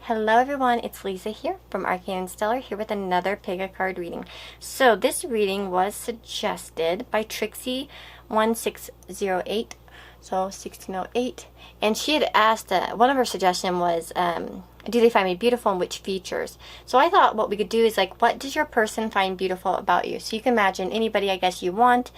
Hello everyone, it's Lisa here from Arcane and Stellar, here with another pick a card reading. So this reading was suggested by Trixie1608, so 1608, and she had asked, one of her suggestions was, do they find me beautiful and which features? So I thought what we could do is like, what does your person find beautiful about you? So you can imagine anybody I guess you want,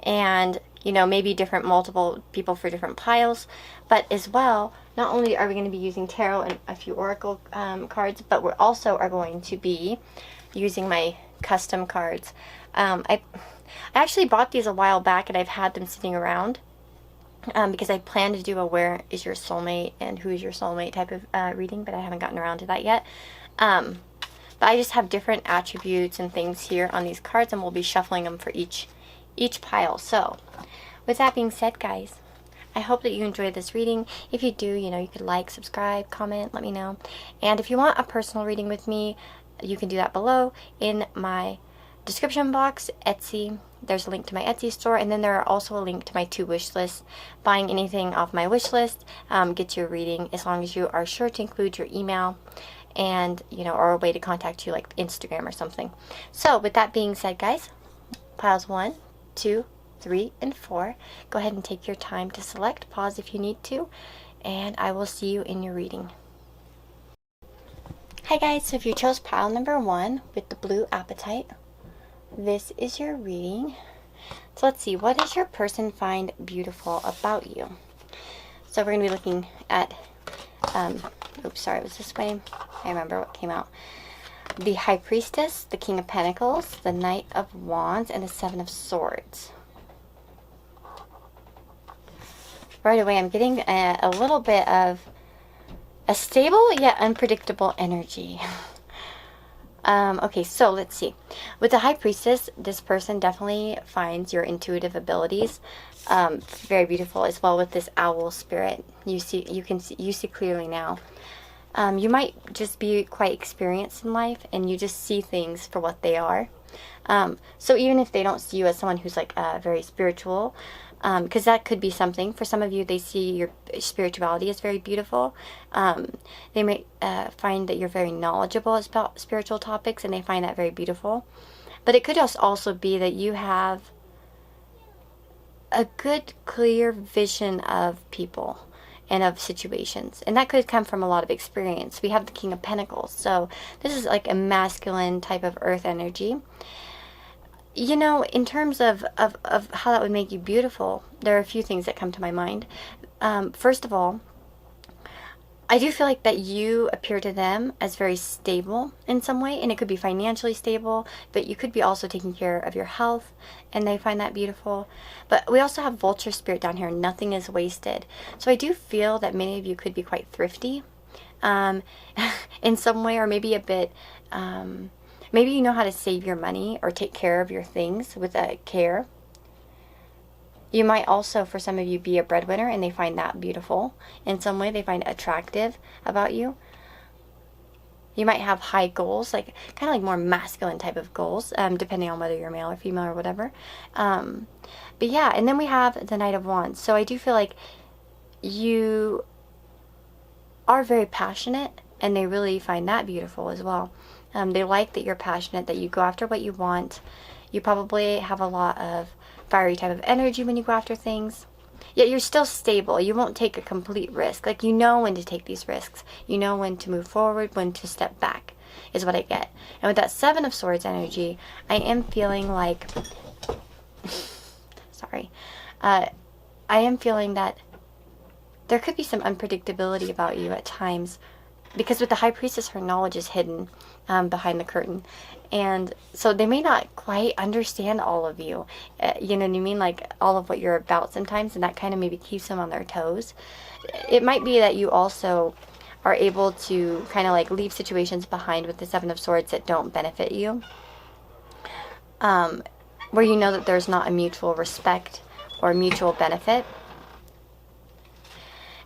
and you know, maybe multiple people for different piles, but as well, not only are we going to be using tarot and a few oracle cards, but we also are going to be using my custom cards. I actually bought these a while back, and I've had them sitting around because I plan to do a where is your soulmate and who is your soulmate type of reading, but I haven't gotten around to that yet. But I just have different attributes and things here on these cards, and we'll be shuffling them for each pile. So with that being said, guys, I hope that you enjoyed this reading. If you do, you know, you could like, subscribe, comment, let me know. And if you want a personal reading with me, you can do that below in my description box. Etsy, there's a link to my Etsy store, and then there are also a link to my 2 wish lists. Buying anything off my wish list gets you a reading, as long as you are sure to include your email and, you know, or a way to contact you like Instagram or something. So with that being said, guys, piles 1, 2, 3, and 4. Go ahead and take your time to select. Pause if you need to, and I will see you in your reading. Hi guys, so if you chose pile number 1 with the blue apatite, this is your reading. So let's see, what does your person find beautiful about you? So we're going to be looking at, oops, sorry, it was this way. I remember what came out. The High Priestess, the King of Pentacles, the Knight of Wands, and the 7 of Swords. Right away, I'm getting a little bit of a stable yet unpredictable energy. Okay, so let's see. With the High Priestess, this person definitely finds your intuitive abilities very beautiful, as well with this owl spirit. You see clearly now. You might just be quite experienced in life, and you just see things for what they are. So even if they don't see you as someone who's like very spiritual, because that could be something. For some of you, they see your spirituality as very beautiful. They may find that you're very knowledgeable about spiritual topics, and they find that very beautiful. But it could just also be that you have a good, clear vision of people and of situations, and that could come from a lot of experience. We have the King of Pentacles, so this is like a masculine type of earth energy. You know, in terms of how that would make you beautiful, there are a few things that come to my mind. First of all, I do feel like that you appear to them as very stable in some way, and it could be financially stable, but you could be also taking care of your health, and they find that beautiful. But we also have Vulture Spirit down here. Nothing is wasted. So I do feel that many of you could be quite thrifty in some way, or maybe a bit... maybe you know how to save your money or take care of your things with care. You might also, for some of you, be a breadwinner, and they find that beautiful in some way. They find attractive about you. You might have high goals, like kind of like more masculine type of goals, depending on whether you're male or female or whatever. But yeah, and then we have the Knight of Wands. So I do feel like you are very passionate, and they really find that beautiful as well. They like that you're passionate, that you go after what you want. You probably have a lot of fiery type of energy when you go after things. Yet you're still stable. You won't take a complete risk. Like, you know when to take these risks. You know when to move forward, when to step back, is what I get. And with that 7 of Swords energy, I am feeling like... sorry. I am feeling that there could be some unpredictability about you at times. Because with the High Priestess, her knowledge is hidden behind the curtain. And so they may not quite understand all of you. You know what I mean? Like, all of what you're about sometimes. And that kind of maybe keeps them on their toes. It might be that you also are able to kind of like leave situations behind with the 7 of Swords that don't benefit you. Where you know that there's not a mutual respect or mutual benefit.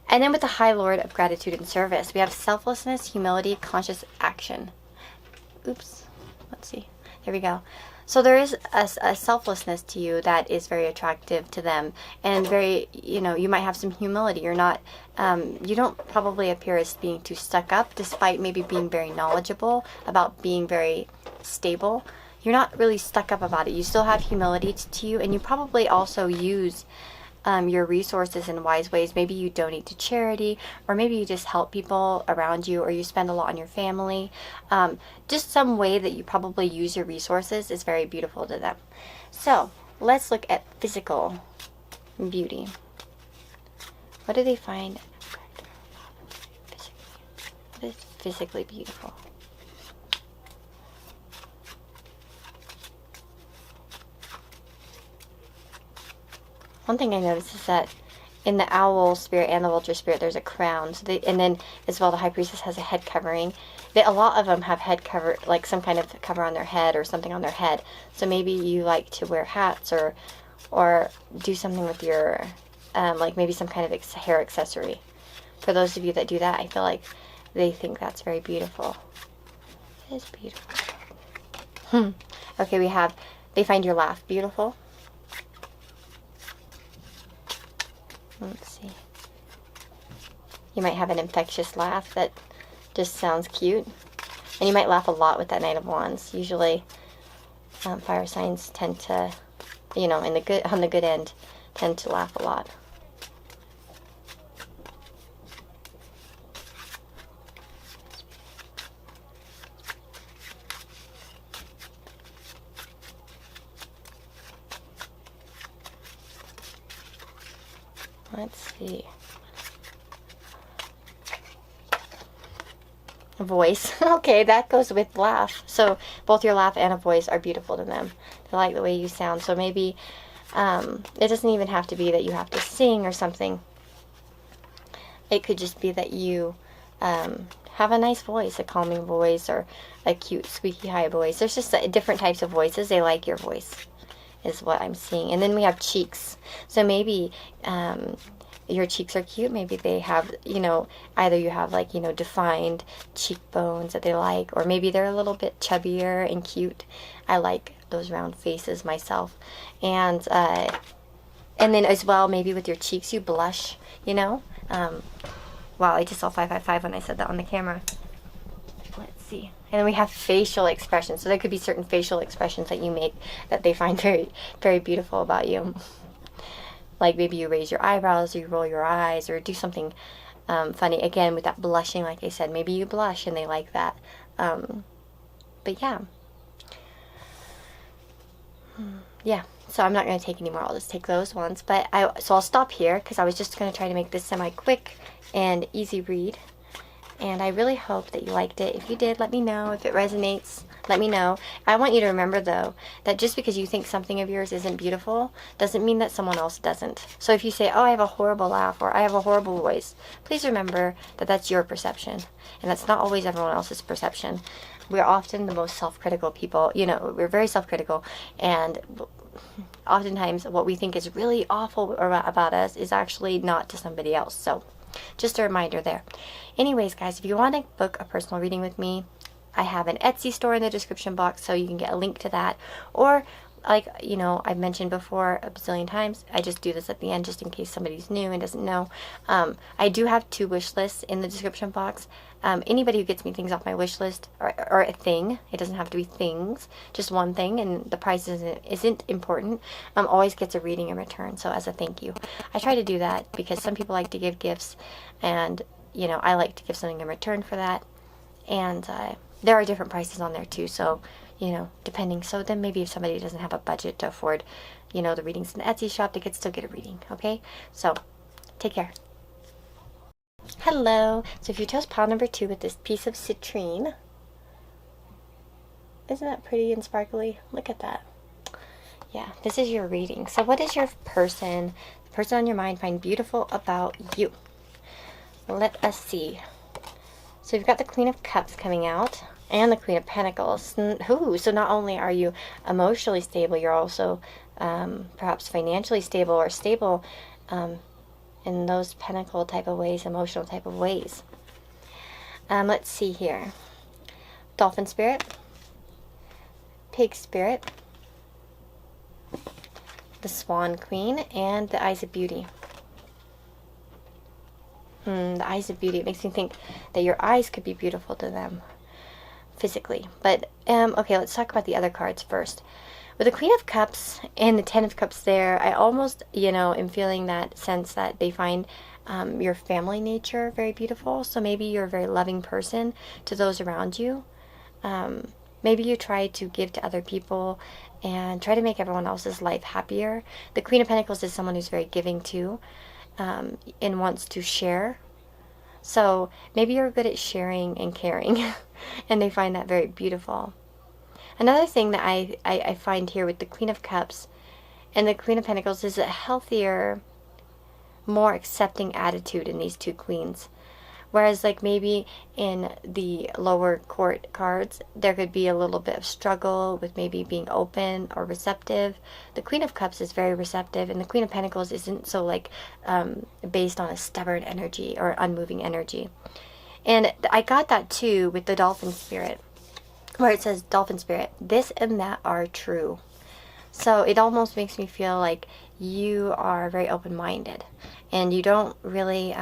And then with the High Lord of Gratitude and Service, we have selflessness, humility, conscious action. Oops. Let's see. There we go. So there is a selflessness to you that is very attractive to them, and very, you know, you might have some humility. You're not, you don't probably appear as being too stuck up, despite maybe being very knowledgeable about being very stable. You're not really stuck up about it. You still have humility to you, and you probably also use your resources in wise ways. Maybe you donate to charity, or maybe you just help people around you, or you spend a lot on your family. Just some way that you probably use your resources is very beautiful to them. So let's look at physical beauty. What do they find? What is physically beautiful? One thing I noticed is that in the owl spirit and the vulture spirit, there's a crown. So and then as well, the high priestess has a head covering. A lot of them have head cover, like some kind of cover on their head or something on their head. So maybe you like to wear hats or do something with your, like maybe some kind of hair accessory. For those of you that do that, I feel like they think that's very beautiful. It is beautiful. Okay, they find your laugh beautiful. Let's see. You might have an infectious laugh that just sounds cute. And you might laugh a lot with that Knight of Wands. Usually, fire signs tend to, you know, on the good end, tend to laugh a lot. Let's see. A voice. Okay, that goes with laugh. So both your laugh and a voice are beautiful to them. They like the way you sound. So maybe it doesn't even have to be that you have to sing or something. It could just be that you have a nice voice, a calming voice, or a cute squeaky high voice. There's just different types of voices. They like your voice, is what I'm seeing. And then we have cheeks. So maybe your cheeks are cute. Maybe they have, you know, either you have like, you know, defined cheekbones that they like, or maybe they're a little bit chubbier and cute. I like those round faces myself. And then as well, maybe with your cheeks you blush, you know. Wow, I just saw 555 when I said that on the camera. Let's see. And then we have facial expressions. So there could be certain facial expressions that you make that they find very, very beautiful about you. Like maybe you raise your eyebrows, or you roll your eyes, or do something funny. Again, with that blushing, like I said, maybe you blush and they like that. But yeah. Yeah, so I'm not going to take any more. I'll just take those ones. So I'll stop here because I was just going to try to make this semi-quick and easy read. And I really hope that you liked it. If you did, let me know. If it resonates, let me know. I want you to remember, though, that just because you think something of yours isn't beautiful doesn't mean that someone else doesn't. So if you say, oh, I have a horrible laugh, or I have a horrible voice, please remember that that's your perception. And that's not always everyone else's perception. We're often the most self-critical people. You know, we're very self-critical. And oftentimes what we think is really awful about us is actually not to somebody else. So just a reminder there. Anyways, guys, if you want to book a personal reading with me, I have an Etsy store in the description box, so you can get a link to that. Or, like, you know, I've mentioned before a bazillion times, I just do this at the end just in case somebody's new and doesn't know. I do have 2 wish lists in the description box. Anybody who gets me things off my wish list, or a thing, it doesn't have to be things, just one thing, and the price isn't important, always gets a reading in return, so as a thank you. I try to do that because some people like to give gifts, and, you know, I like to give something in return for that. And there are different prices on there too, so, you know, depending. So then maybe if somebody doesn't have a budget to afford, you know, the readings in the Etsy shop, they could still get a reading, okay? So, take care. Hello. So if you chose pile number 2 with this piece of citrine, isn't that pretty and sparkly? Look at that. Yeah, this is your reading. So what is your the person on your mind find beautiful about you? Let us see. So you've got the Queen of Cups coming out, and the Queen of Pentacles. Ooh, so not only are you emotionally stable, you're also perhaps financially stable, or stable in those pentacle type of ways, emotional type of ways. Let's see here. Dolphin spirit, pig spirit, the Swan Queen, and the Eyes of Beauty. The Eyes of Beauty. It makes me think that your eyes could be beautiful to them physically. But, okay, let's talk about the other cards first. With the Queen of Cups and the Ten of Cups there, I almost, am feeling that sense that they find your family nature very beautiful. So maybe you're a very loving person to those around you. Maybe you try to give to other people and try to make everyone else's life happier. The Queen of Pentacles is someone who's very giving too, and wants to share. So maybe you're good at sharing and caring, and they find that very beautiful. Another thing that I find here with the Queen of Cups and the Queen of Pentacles is a healthier, more accepting attitude in these two queens. Whereas like maybe in the lower court cards, there could be a little bit of struggle with maybe being open or receptive. The Queen of Cups is very receptive, and the Queen of Pentacles isn't so like based on a stubborn energy or unmoving energy. And I got that too with the Dolphin Spirit, where it says, Dolphin Spirit, this and that are true. So it almost makes me feel like you are very open-minded, and you don't really...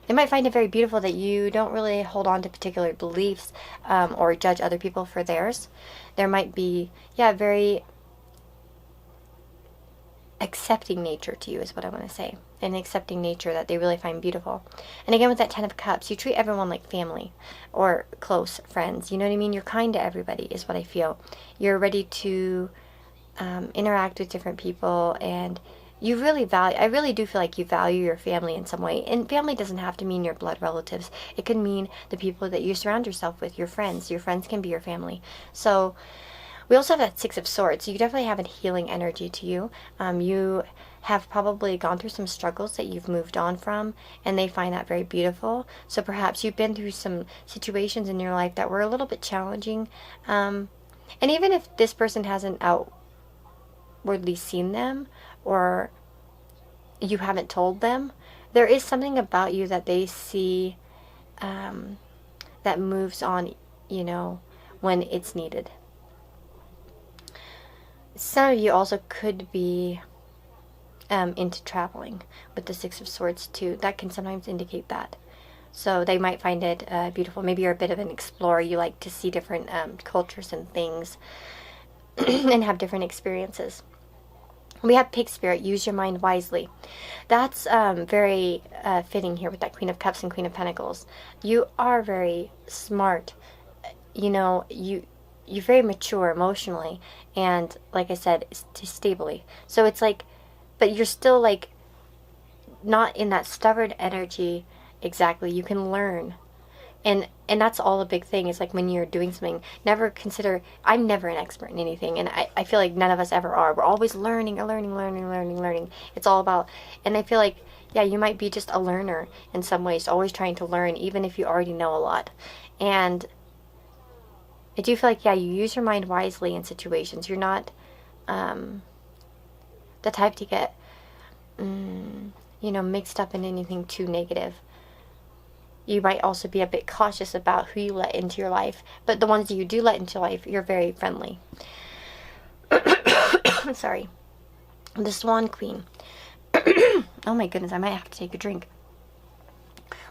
They might find it very beautiful that you don't really hold on to particular beliefs or judge other people for theirs. There might be, very accepting nature to you is what I want to say. An accepting nature that they really find beautiful. And again, with that Ten of Cups, you treat everyone like family or close friends. You know what I mean? You're kind to everybody is what I feel. You're ready to interact with different people, and you really value, I really do feel like you value your family in some way. And family doesn't have to mean your blood relatives. It can mean the people that you surround yourself with, your friends. Your friends can be your family. So we also have that Six of Swords. So you definitely have a healing energy to you. You have probably gone through some struggles that you've moved on from, and they find that very beautiful. So perhaps you've been through some situations in your life that were a little bit challenging. And even if this person hasn't outwardly seen them, or you haven't told them, there is something about you that they see that moves on, when it's needed. Some of you also could be into traveling with the Six of Swords too. That can sometimes indicate that. So they might find it beautiful. Maybe you're a bit of an explorer. You like to see different cultures and things and have different experiences. We have Pig Spirit, use your mind wisely. That's very fitting here with that Queen of Cups and Queen of Pentacles. You are very smart. You're very mature emotionally, and like I said, stably. So it's like, but you're still like not in that stubborn energy exactly. You can learn. And that's all a big thing. Is like when you're doing something, never consider, I'm never an expert in anything. And I feel like none of us ever are. We're always learning. It's all about, and I feel like, you might be just a learner in some ways, always trying to learn, even if you already know a lot. And I do feel like, you use your mind wisely in situations. You're not the type to get, mixed up in anything too negative. You might also be a bit cautious about who you let into your life. But the ones you do let into life, you're very friendly. Sorry. The Swan Queen. Oh my goodness, I might have to take a drink.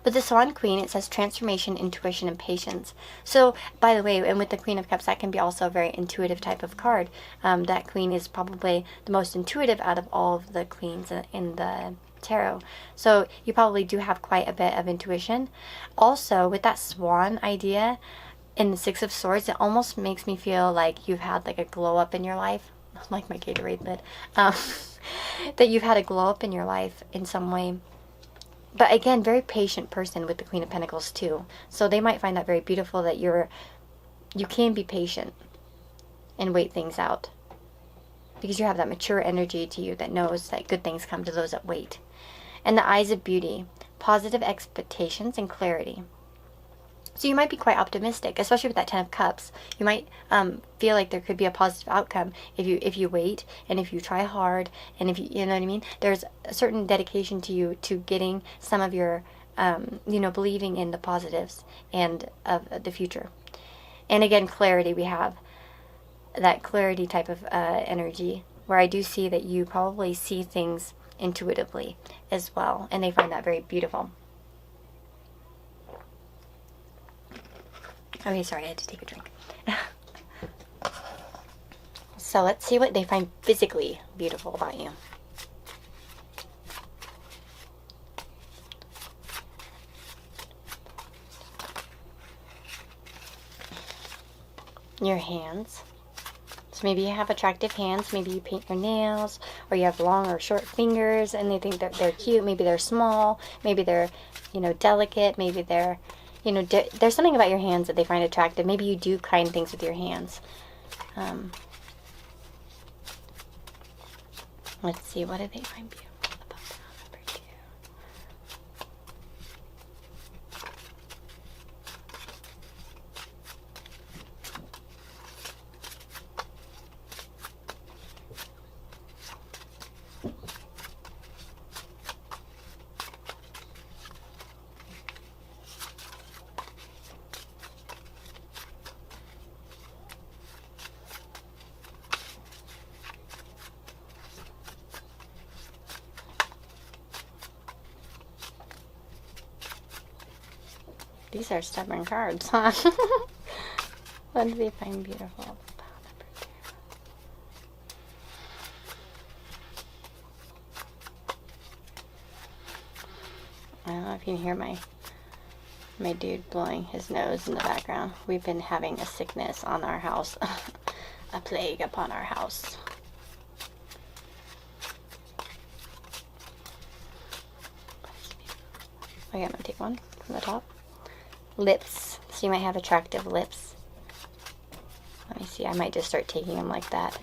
With the Swan Queen, it says transformation, intuition, and patience. So, by the way, and with the Queen of Cups, that can be also a very intuitive type of card. That Queen is probably the most intuitive out of all of the queens in the tarot. So you probably do have quite a bit of intuition. Also, with that swan idea in the Six of Swords, it almost makes me feel like you've had like a glow up in your life, like my Gatorade lid, that you've had a glow up in your life in some way. But again, very patient person with the Queen of Pentacles too. So they might find that very beautiful, that you can be patient and wait things out, because you have that mature energy to you that knows that good things come to those that wait. And the Eyes of Beauty, positive expectations and clarity. So you might be quite optimistic, especially with that Ten of Cups. You might feel like there could be a positive outcome if you wait and if you try hard, and if you know what I mean. There's a certain dedication to you to getting some of your, believing in the positives and of the future. And again, clarity. We have that clarity type of energy where I do see that you probably see things intuitively as well, and they find that very beautiful. Okay, sorry, I had to take a drink. So let's see what they find physically beautiful about you. Your hands. So maybe you have attractive hands, maybe you paint your nails, or you have long or short fingers and they think that they're cute. Maybe they're small, maybe they're, you know, delicate, maybe they're, you know, there's something about your hands that they find attractive. Maybe you do kind things with your hands. Let's see, what do they find beautiful about pile number 2? These are stubborn cards, huh? What do they find beautiful about pile number 2? I don't know if you can hear my dude blowing his nose in the background. We've been having a sickness on our house. A plague upon our house. Okay, I'm gonna take one from the top. Lips. So you might have attractive lips. Let me see. I might just start taking them like that.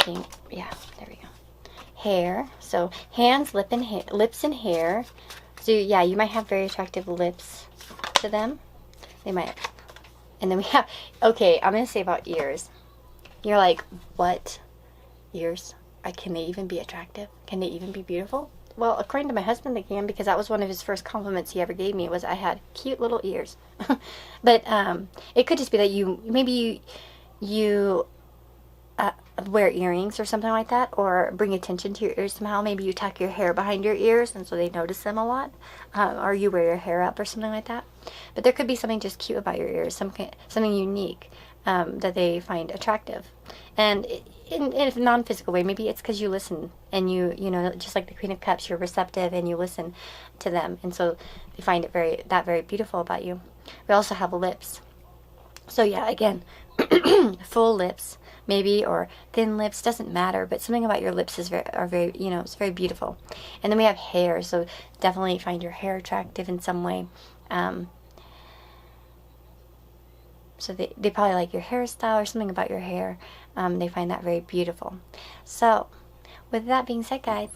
See? Yeah, there we go. Hair. So hands, lips, and hair. So yeah, you might have very attractive lips to them. They might. And then we have. Okay, I'm gonna say about ears. You're like, what? Ears? Can they even be attractive? Can they even be beautiful? Well, according to my husband, they can, because that was one of his first compliments he ever gave me, was I had cute little ears. But it could just be that maybe you wear earrings or something like that, or bring attention to your ears somehow. Maybe you tuck your hair behind your ears, and so they notice them a lot, or you wear your hair up or something like that. But there could be something just cute about your ears, something unique that they find attractive. And in a non-physical way, maybe it's because you listen, and you know, just like the Queen of Cups, you're receptive and you listen to them, and so they find it very beautiful about you. We also have lips. So yeah, again, full lips, maybe, or thin lips, doesn't matter, but something about your lips is very, you know, it's very beautiful. And then we have hair, so definitely find your hair attractive in some way. So they probably like your hairstyle or something about your hair. They find that very beautiful. So with that being said, guys,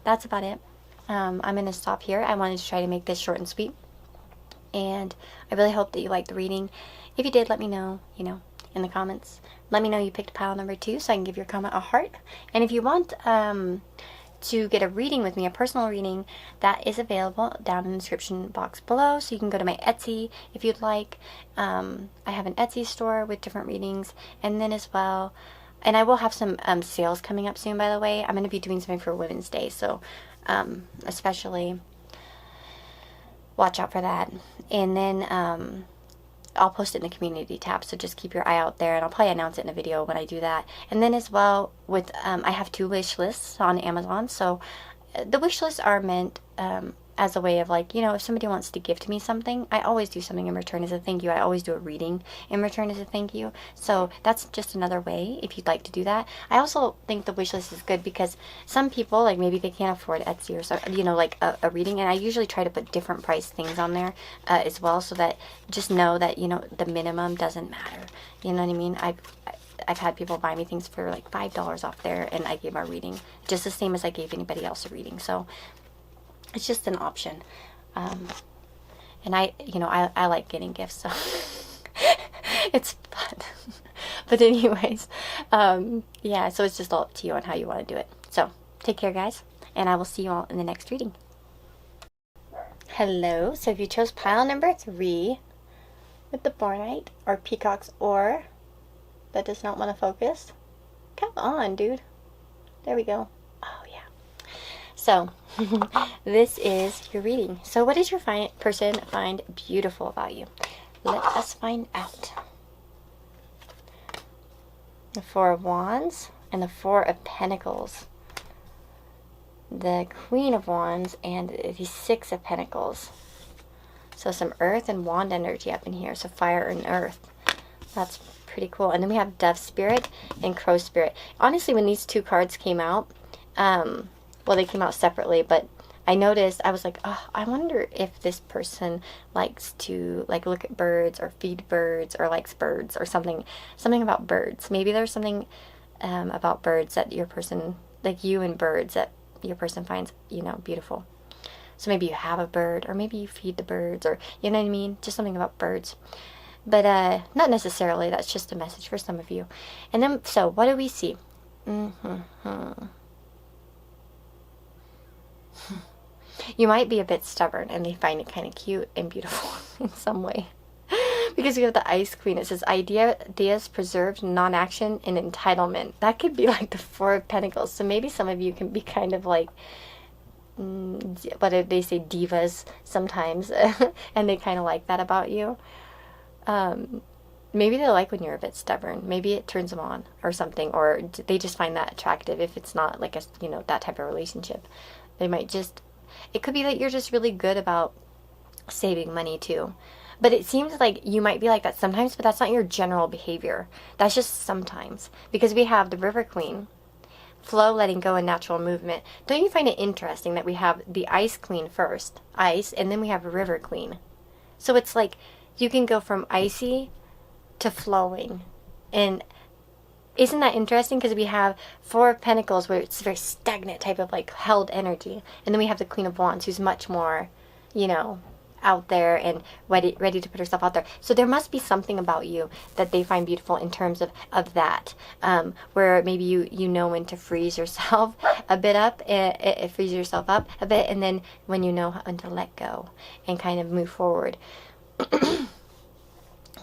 that's about it. I'm going to stop here. I wanted to try to make this short and sweet. And I really hope that you liked the reading. If you did, let me know, you know, in the comments. Let me know you picked pile number 2 so I can give your comment a heart. And if you want to get a reading with me, a personal reading, that is available down in the description box below. So you can go to my Etsy if you'd like. I have an Etsy store with different readings. And then as well, and I will have some sales coming up soon, by the way. I'm going to be doing something for Women's Day. So especially watch out for that. And then I'll post it in the community tab, so just keep your eye out there, and I'll probably announce it in a video when I do that. And then as well, with I have 2 wish lists on Amazon, so the wish lists are meant as a way of, like, you know, if somebody wants to gift me something, I always do something in return as a thank you. I always do a reading in return as a thank you. So that's just another way if you'd like to do that. I also think the wish list is good because some people, like, maybe they can't afford Etsy or so, you know, like a reading, and I usually try to put different price things on there as well, so that just know that, you know, the minimum doesn't matter. You know what I mean? I've had people buy me things for like $5 off there, and I gave a reading just the same as I gave anybody else a reading. So it's just an option. And I like getting gifts, so it's fun. But anyways, yeah, so it's just all up to you on how you want to do it. So take care, guys, and I will see you all in the next reading. Hello. So if you chose pile number 3 with the Bornite or Peacock's Ore that does not want to focus, come on, dude. There we go. Oh, yeah. So, this is your reading. So, what does your person find beautiful about you? Let us find out. The Four of Wands and the Four of Pentacles. The Queen of Wands and the Six of Pentacles. So some earth and wand energy up in here. So fire and earth. That's pretty cool. And then we have Dove Spirit and Crow Spirit. Honestly, when these two cards came out, well, they came out separately, but I noticed, I was like, oh, I wonder if this person likes to like look at birds or feed birds or likes birds or something about birds. Maybe there's something about birds that your person, like you and birds, that your person finds, you know, beautiful. So maybe you have a bird, or maybe you feed the birds, or you know what I mean? Just something about birds. But not necessarily. That's just a message for some of you. And then, so what do we see? You might be a bit stubborn, and they find it kind of cute and beautiful in some way. Because we have the Ice Queen. It says, ideas preserved, non-action, and entitlement. That could be like the Four of Pentacles. So maybe some of you can be kind of like, what do they say, divas sometimes. And they kind of like that about you. Maybe they like when you're a bit stubborn. Maybe it turns them on or something. Or they just find that attractive if it's not like a, you know, that type of relationship. They might just, it could be that you're just really good about saving money too. But it seems like you might be like that sometimes, but that's not your general behavior. That's just sometimes. Because we have the River Queen, flow, letting go, and natural movement. Don't you find it interesting that we have the Ice Queen first, ice, and then we have a River Queen? So it's like you can go from icy to flowing. And isn't that interesting? Because we have Four of Pentacles where it's very stagnant type of like held energy. And then we have the Queen of Wands who's much more, you know, out there and ready to put herself out there. So there must be something about you that they find beautiful in terms of that, where maybe you know when to freeze yourself a bit up, freeze yourself up a bit, and then when you know when to let go and kind of move forward.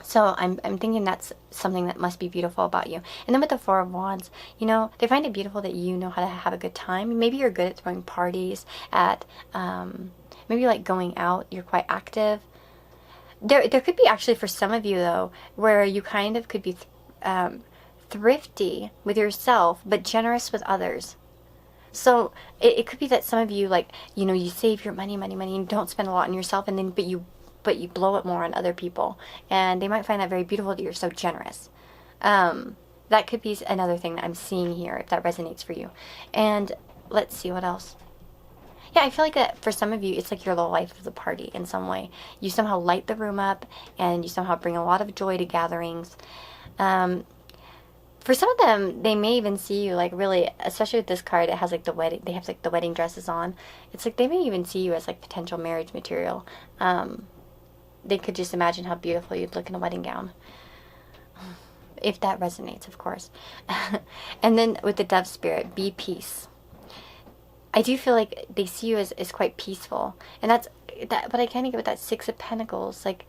So I'm thinking that's something that must be beautiful about you. And then with the Four of Wands, you know, they find it beautiful that you know how to have a good time. Maybe you're good at throwing parties, at maybe like going out, you're quite active. There could be actually for some of you though, where you kind of could be thrifty with yourself, but generous with others. So it could be that some of you, like, you know, you save your money, and don't spend a lot on yourself, and then but you blow it more on other people, and they might find that very beautiful that you're so generous. That could be another thing that I'm seeing here, if that resonates for you. And let's see what else. Yeah, I feel like that for some of you, it's like you're the life of the party in some way. You somehow light the room up, and you somehow bring a lot of joy to gatherings. For some of them, they may even see you like really, especially with this card, it has like the wedding, they have like the wedding dresses on. It's like they may even see you as like potential marriage material. They could just imagine how beautiful you'd look in a wedding gown. If that resonates, of course. And then with the Dove Spirit, be peace. I do feel like they see you as quite peaceful. And that's that, but I kind of get with that Six of Pentacles, like,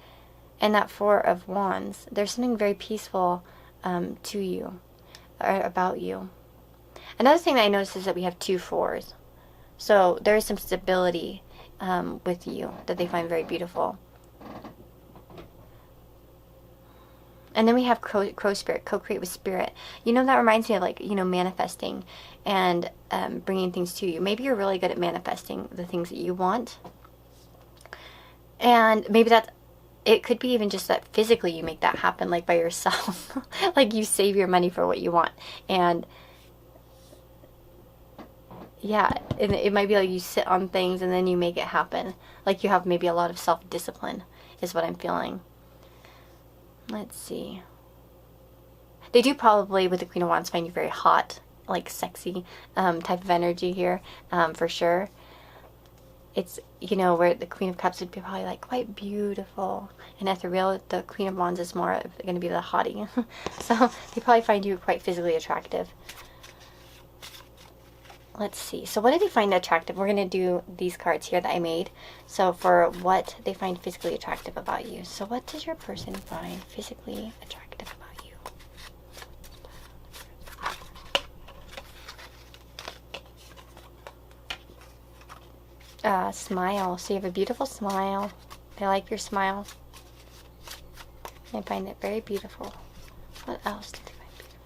and that Four of Wands. There's something very peaceful to you, or about you. Another thing that I noticed is that we have two fours. So there is some stability with you that they find very beautiful. And then we have Crow Spirit, co-create with spirit. You know, that reminds me of like, you know, manifesting and bringing things to you. Maybe you're really good at manifesting the things that you want. And maybe that's, it could be even just that physically you make that happen, like by yourself. Like you save your money for what you want. And yeah, it might be like you sit on things and then you make it happen. Like you have maybe a lot of self-discipline is what I'm feeling. Let's see. They do probably, with the Queen of Wands, find you very hot, like sexy type of energy here, for sure. It's, you know, where the Queen of Cups would be probably like quite beautiful and ethereal. The Queen of Wands is more going to be the hottie. So they probably find you quite physically attractive. Let's see. So what do they find attractive? We're going to do these cards here that I made. So for what they find physically attractive about you. So what does your person find physically attractive about you? smile. So you have a beautiful smile. They like your smile. They find it very beautiful. What else do they find beautiful?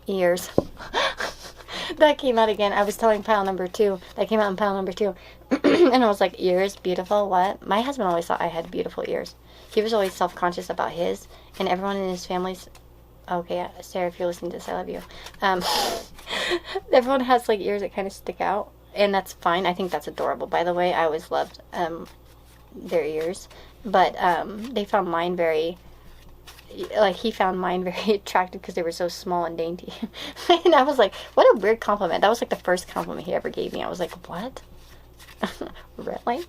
Ears. That came out again. I was telling pile number 2. That came out in pile number 2. And I was like, ears, beautiful, what? My husband always thought I had beautiful ears. He was always self-conscious about his, and everyone in his family's... Okay, Sarah, if you're listening to this, I love you. Everyone has, like, ears that kind of stick out, and that's fine. I think that's adorable, by the way. I always loved their ears. But they found mine very... Like, he found mine very attractive because they were so small and dainty. And I was like, what a weird compliment. That was, like, the first compliment he ever gave me. I was like, what? Really?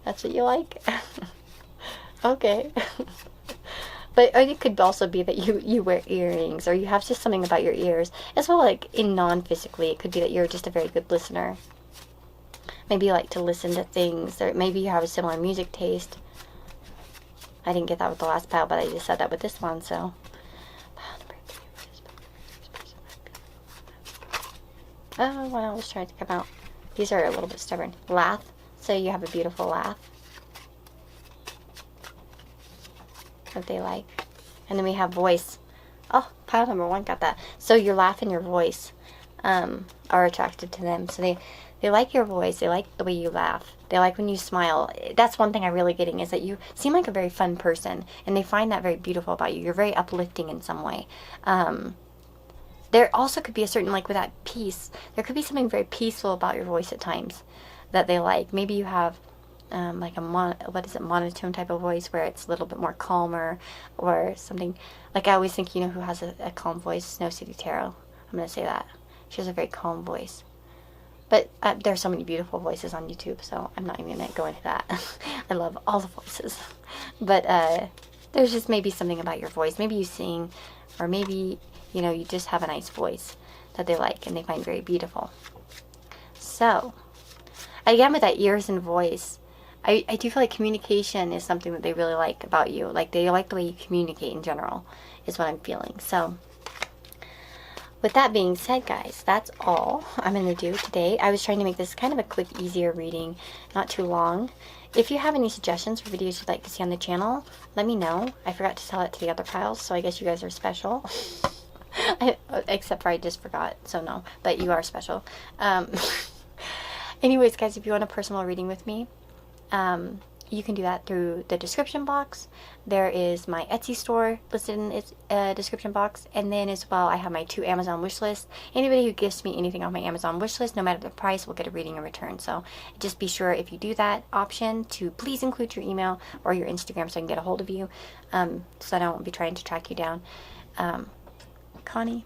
That's what you like? Okay. But it could also be that you wear earrings, or you have just something about your ears. As well, like, in non-physically, it could be that you're just a very good listener. Maybe you like to listen to things, or maybe you have a similar music taste. I didn't get that with the last pile, but I just said that with this one, so. Oh, well, I was trying to come out. These are a little bit stubborn. Laugh. So you have a beautiful laugh. What they like. And then we have voice. Oh, pile number 1 got that. So your laugh and your voice are attracted to them. So they like your voice. They like the way you laugh. They like when you smile. That's one thing I'm really getting, is that you seem like a very fun person. And they find that very beautiful about you. You're very uplifting in some way. There also could be a certain, like, with that peace, there could be something very peaceful about your voice at times that they like. Maybe you have, like, monotone type of voice where it's a little bit more calmer, or something. Like, I always think, who has a calm voice? Snow City Tarot. I'm going to say that. She has a very calm voice. But there are so many beautiful voices on YouTube, so I'm not even going to go into that. I love all the voices. But there's just maybe something about your voice. Maybe you sing, or maybe... you just have a nice voice that they like and they find very beautiful. So, again, with that ears and voice, I do feel like communication is something that they really like about you. Like, they like the way you communicate in general, is what I'm feeling. So, with that being said, guys, that's all I'm going to do today. I was trying to make this kind of a quick, easier reading, not too long. If you have any suggestions for videos you'd like to see on the channel, let me know. I forgot to tell it to the other piles, so I guess you guys are special. Except for I just forgot, so no, but you are special. Anyways, guys, if you want a personal reading with me, you can do that through the description box. There is my Etsy store listed in its description box, and then as well I have my 2 Amazon wish lists. Anybody who gives me anything on my Amazon wish list, no matter the price, will get a reading in return. So just be sure, if you do that option, to please include your email or your Instagram so I can get a hold of you, so that I won't be trying to track you down. Connie.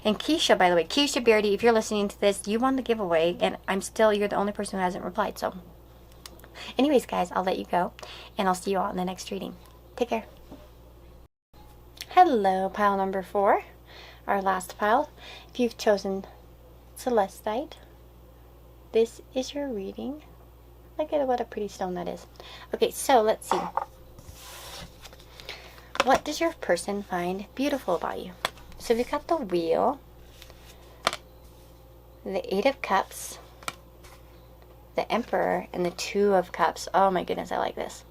And Keisha, by the way, Keisha Beardy, if you're listening to this, you won the giveaway, and you're the only person who hasn't replied, so. Anyways, guys, I'll let you go, and I'll see you all in the next reading. Take care. Hello, pile number 4, our last pile. If you've chosen Celestite, this is your reading. Look at what a pretty stone that is. Okay, so let's see. What does your person find beautiful about you? So we've got the Wheel, the 8 of Cups, the Emperor, and the 2 of Cups. Oh my goodness, I like this.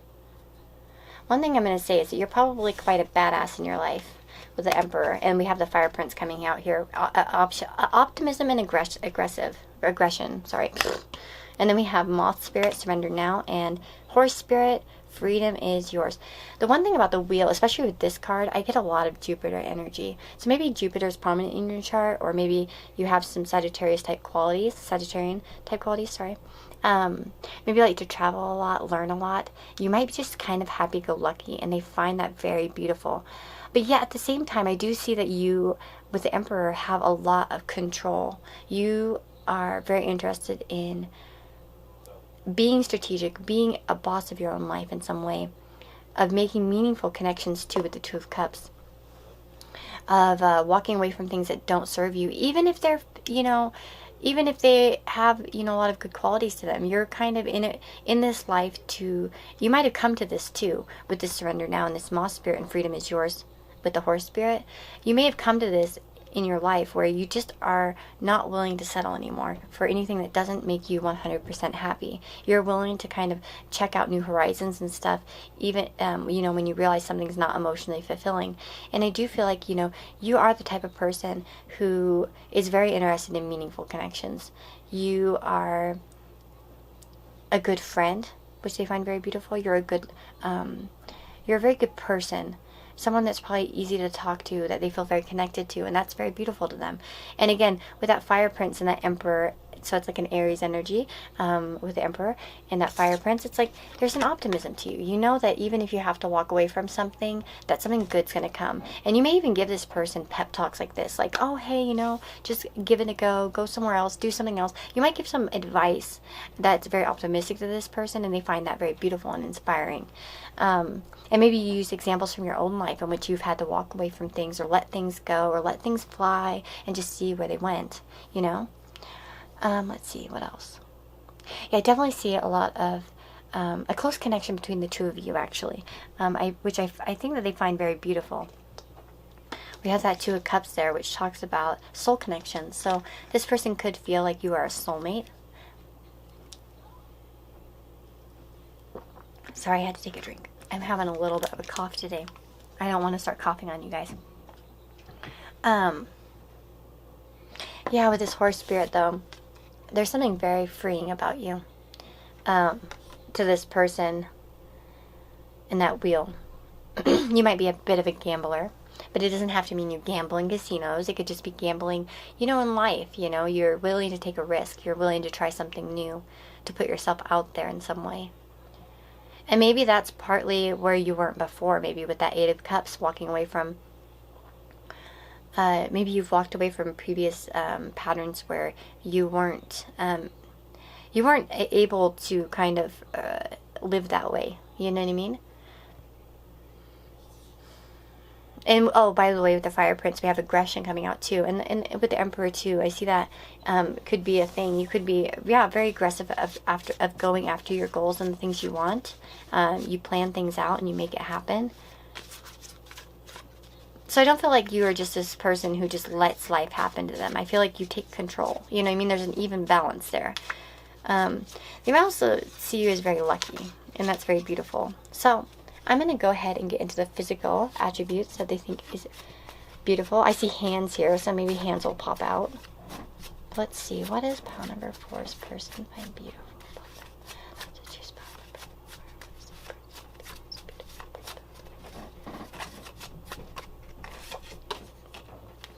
One thing I'm going to say is that you're probably quite a badass in your life with the Emperor, and we have the Fire Prince coming out here. Optimism and aggression, sorry. And then we have Moth Spirit, Surrender Now, and Horse Spirit, Freedom is yours. The one thing about the Wheel, especially with this card, I get a lot of Jupiter energy. So maybe Jupiter is prominent in your chart, or maybe you have some Sagittarian type qualities, sorry. Maybe you like to travel a lot, learn a lot. You might be just kind of happy-go-lucky, and they find that very beautiful. But yet, at the same time, I do see that you, with the Emperor, have a lot of control. You are very interested in being strategic, being a boss of your own life in some way, of making meaningful connections too with the 2 of Cups, of walking away from things that don't serve you, even if they're, even if they have, you know, a lot of good qualities to them, you're kind of in it in this life to, you might have come to this too with this surrender now and this moss spirit and freedom is yours with the horse spirit. You may have come to this in your life where you just are not willing to settle anymore for anything that doesn't make you 100% happy. You're willing to kind of check out new horizons and stuff, even you know, when you realize something's not emotionally fulfilling. And I do feel like, you know, you are the type of person who is very interested in meaningful connections. You are a good friend, which they find very beautiful. You're a good you're a very good person, someone that's probably easy to talk to, that they feel very connected to, and that's very beautiful to them. And again, with that fire prince and that emperor, so it's like an Aries energy with the emperor and that fire prince, it's like there's an optimism to you. You know that even if you have to walk away from something, that something good's going to come. And you may even give this person pep talks like this, like, oh, hey, you know, just give it a go somewhere else, do something else. You might give some advice that's very optimistic to this person, and they find that very beautiful and inspiring. And maybe you use examples from your own life in which you've had to walk away from things or let things go or let things fly and just see where they went, you know? Let's see, what else? Yeah, I definitely see a lot of a close connection between the two of you, actually, which I think that they find very beautiful. We have that Two of Cups there, which talks about soul connections. So this person could feel like you are a soulmate. Sorry, I had to take a drink. I'm having a little bit of a cough today. I don't want to start coughing on you guys. Yeah, with this horse spirit, though, there's something very freeing about you to this person in that wheel. You might be a bit of a gambler, but it doesn't have to mean you gamble in casinos. It could just be gambling, you know, in life. You know, you're willing to take a risk. You're willing to try something new, to put yourself out there in some way. And maybe that's partly where you weren't before, maybe with that Eight of Cups, walking away from, maybe you've walked away from previous patterns where you weren't able to kind of live that way, you know what I mean? And, oh, by the way, with the Fire Prince, we have aggression coming out, too. And with the Emperor, too, I see that could be a thing. You could be, yeah, very aggressive of going after your goals and the things you want. You plan things out and you make it happen. So I don't feel like you are just this person who just lets life happen to them. I feel like you take control. You know what I mean? There's an even balance there. They might also see you as very lucky, and that's very beautiful. So I'm going to go ahead and get into the physical attributes that they think is beautiful. I see hands here, so maybe hands will pop out. Let's see. What is pile number 4's person find beautiful?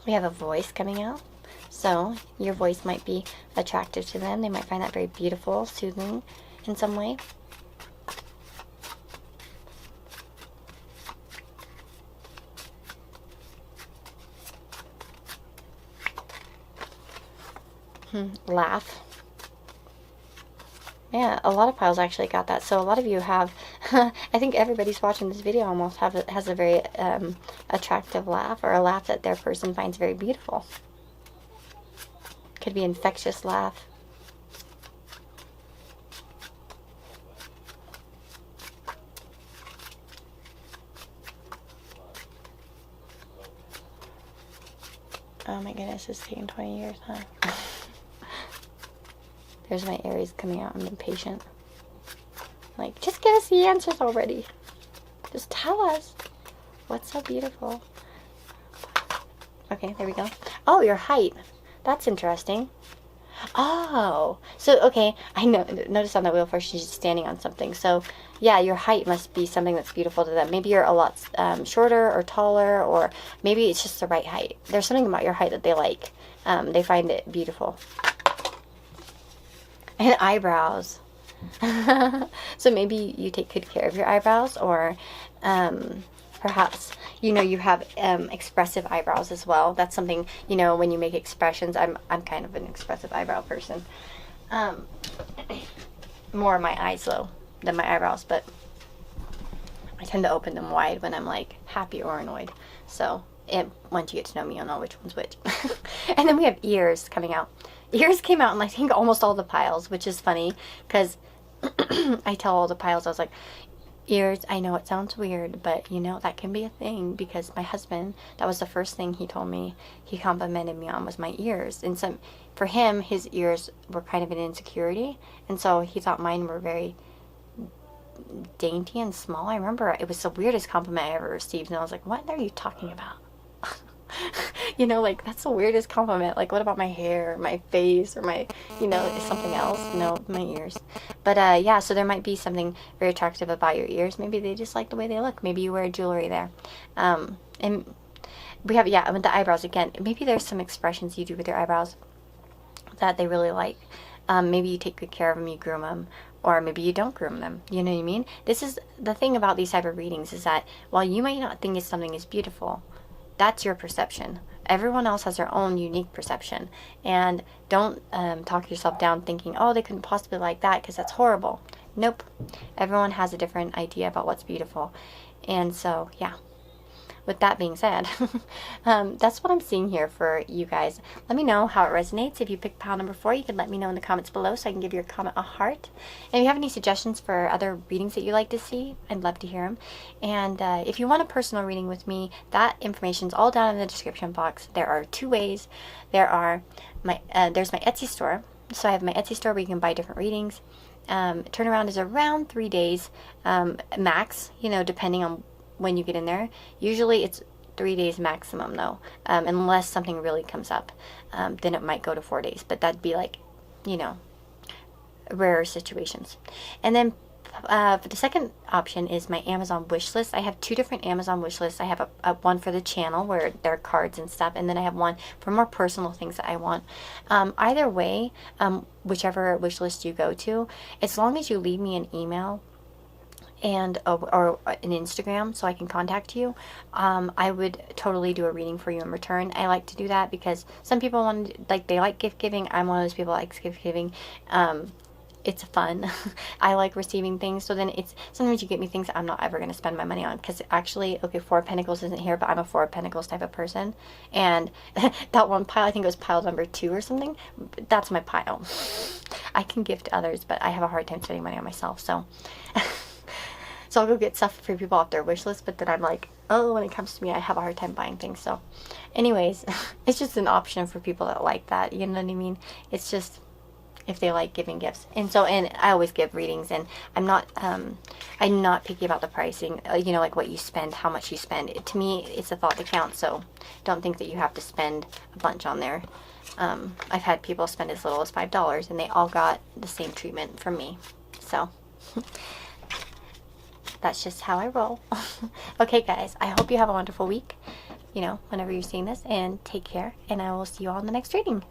We have a voice coming out. So your voice might be attractive to them. They might find that very beautiful, soothing in some way. Laugh. Yeah, a lot of piles actually got that. So a lot of you have, I think everybody's watching this video almost has a very attractive laugh, or a laugh that their person finds very beautiful. Could be infectious laugh. Oh my goodness, it's taking 20 years, huh? There's my Aries coming out. I'm impatient. Like, just give us the answers already. Just tell us what's so beautiful. Okay, there we go. Oh, your height. That's interesting. Oh, so, okay, I noticed on the wheel first she's standing on something. So, yeah, your height must be something that's beautiful to them. Maybe you're a lot shorter or taller, or maybe it's just the right height. There's something about your height that they like. They find it beautiful. And eyebrows. So maybe you take good care of your eyebrows, or perhaps, you know, you have expressive eyebrows as well. That's something, you know, when you make expressions. I'm kind of an expressive eyebrow person. More my eyes, though, than my eyebrows, but I tend to open them wide when I'm, like, happy or annoyed. So once you get to know me, you'll know which one's which. And then we have ears coming out. ears came out in, I think, almost all the piles, which is funny because I tell all the piles, I was like, ears, I know it sounds weird, but you know, that can be a thing, because my husband, that was the first thing he told me, he complimented me on, was my ears. And for him, his ears were kind of an insecurity, and so he thought mine were very dainty and small. I remember it was the weirdest compliment I ever received, and I was like, what are you talking about? You know, like, that's the weirdest compliment. Like, what about my hair, my face, or my, you know, something else? No, my ears. But yeah, so there might be something very attractive about your ears. Maybe they just like the way they look. Maybe you wear jewelry there. And we have, yeah, with the eyebrows again, maybe there's some expressions you do with your eyebrows that they really like. Maybe you take good care of them, you groom them, or maybe you don't groom them. You know what I mean? This is the thing about these type of readings, is that while you might not think something is beautiful, that's your perception. Everyone else has their own unique perception. And don't talk yourself down thinking, oh, they couldn't possibly like that because that's horrible. Nope. Everyone has a different idea about what's beautiful. And so, yeah. With that being said, that's what I'm seeing here for you guys. Let me know how it resonates. If you pick pile number 4, you can let me know in the comments below so I can give your comment a heart. And if you have any suggestions for other readings that you like to see, I'd love to hear them. And if you want a personal reading with me, that information is all down in the description box. There are 2 ways. There's my Etsy store. So I have my Etsy store where you can buy different readings. Turnaround is around 3 days max, you know, depending on when you get in there. Usually it's 3 days maximum though, unless something really comes up. Then it might go to 4 days, but that'd be like, you know, rare situations. And then for the second option is my Amazon wish list. I have 2 different Amazon wish lists. I have a one for the channel where there are cards and stuff, and then I have one for more personal things that I want. Either way, whichever wish list you go to, as long as you leave me an email and or an Instagram so I can contact you, I would totally do a reading for you in return. I like to do that because some people they like gift giving. I'm one of those people that likes gift giving. It's fun. I like receiving things, so then it's sometimes you get me things that I'm not ever going to spend my money on, because actually, okay, 4 of Pentacles isn't here, but I'm a 4 of Pentacles type of person, and that one pile, I think it was pile number 2 or something, that's my pile. I can gift to others, but I have a hard time spending money on myself, so so I'll go get stuff for people off their wish list, but then I'm like, oh, when it comes to me, I have a hard time buying things. So anyways, it's just an option for people that like that, you know what I mean? It's just if they like giving gifts. And I always give readings, and I'm not picky about the pricing, you know, like what you spend, how much you spend. To me, it's a thought that counts, so don't think that you have to spend a bunch on there. I've had people spend as little as $5, and they all got the same treatment from me. So that's just how I roll. Okay, guys, I hope you have a wonderful week, you know, whenever you're seeing this, and take care, and I will see you all in the next reading.